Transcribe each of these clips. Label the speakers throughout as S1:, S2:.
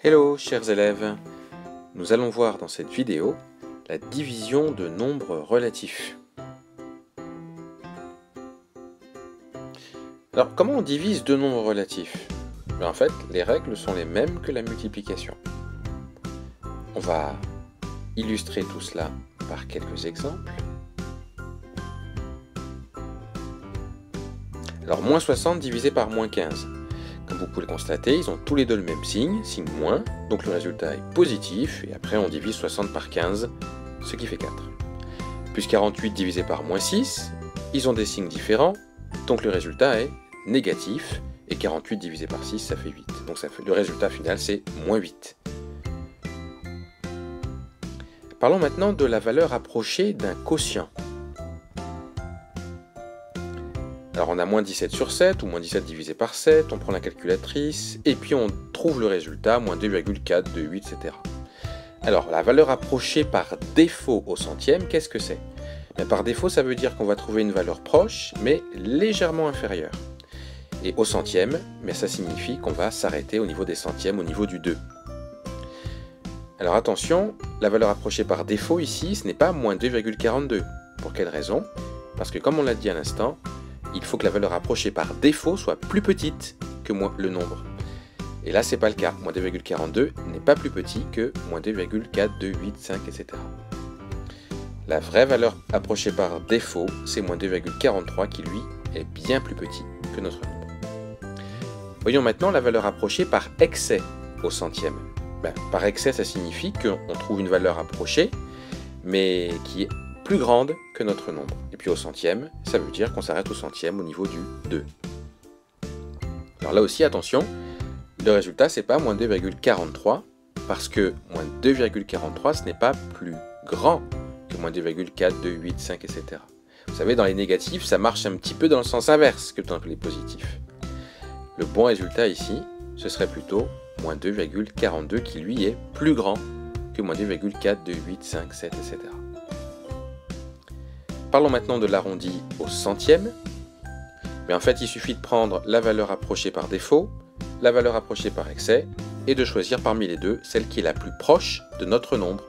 S1: Hello chers élèves, nous allons voir dans cette vidéo la division de nombres relatifs. Alors comment on divise deux nombres relatifs? En fait, les règles sont les mêmes que la multiplication. On va illustrer tout cela par quelques exemples. Alors moins 60 divisé par moins 15. Comme vous pouvez le constater, ils ont tous les deux le même signe, signe moins, donc le résultat est positif, et après on divise 60 par 15, ce qui fait 4. Plus 48 divisé par moins 6, ils ont des signes différents, donc le résultat est négatif, et 48 divisé par 6, ça fait 8. Donc le résultat final, c'est moins 8. Parlons maintenant de la valeur approchée d'un quotient. Alors on a moins 17 sur 7, ou moins 17 divisé par 7, on prend la calculatrice, et puis on trouve le résultat, moins 2,4, 2,8, etc. Alors la valeur approchée par défaut au centième, qu'est-ce que c'est? Par défaut, ça veut dire qu'on va trouver une valeur proche, mais légèrement inférieure. Et au centième, ça signifie qu'on va s'arrêter au niveau des centièmes, au niveau du 2. Alors attention, la valeur approchée par défaut ici, ce n'est pas moins 2,42. Pour quelle raison? Parce que comme on l'a dit à l'instant, il faut que la valeur approchée par défaut soit plus petite que le nombre. Et là, c'est pas le cas. Moins 2,42 n'est pas plus petit que moins 2,4, 2, 8, 5, etc. La vraie valeur approchée par défaut, c'est moins 2,43 qui, lui, est bien plus petit que notre nombre. Voyons maintenant la valeur approchée par excès au centième. Par excès, ça signifie qu'on trouve une valeur approchée, mais qui est plus grande que notre nombre. Et puis au centième, ça veut dire qu'on s'arrête au centième au niveau du 2. Alors là aussi, attention, le résultat, c'est pas moins 2,43, parce que moins 2,43, ce n'est pas plus grand que moins 2,4, 2, 8, 5, etc. Vous savez, dans les négatifs, ça marche un petit peu dans le sens inverse que dans les positifs. Le bon résultat ici, ce serait plutôt moins 2,42 qui lui est plus grand que moins 2,4, 2, 8, 5, 7, etc. Parlons maintenant de l'arrondi au centième. En fait, il suffit de prendre la valeur approchée par défaut, la valeur approchée par excès, et de choisir parmi les deux celle qui est la plus proche de notre nombre.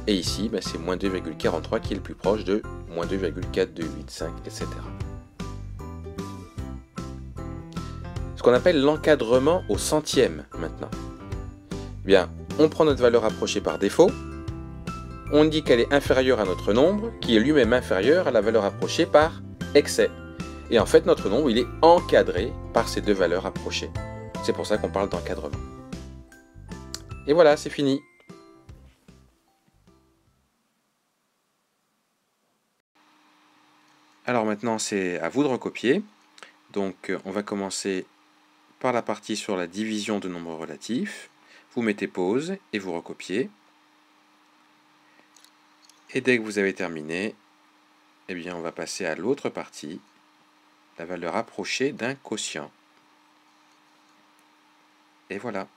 S1: Et ici, c'est moins 2,43 qui est le plus proche de moins 2,4, 2, 8, 5, etc. Ce qu'on appelle l'encadrement au centième maintenant. On prend notre valeur approchée par défaut, on dit qu'elle est inférieure à notre nombre, qui est lui-même inférieur à la valeur approchée par excès. Et en fait, notre nombre, il est encadré par ces deux valeurs approchées. C'est pour ça qu'on parle d'encadrement. Et voilà, c'est fini. Alors maintenant, c'est à vous de recopier. Donc, on va commencer par la partie sur la division de nombres relatifs. Vous mettez pause et vous recopiez. Et dès que vous avez terminé, on va passer à l'autre partie, la valeur approchée d'un quotient. Et voilà.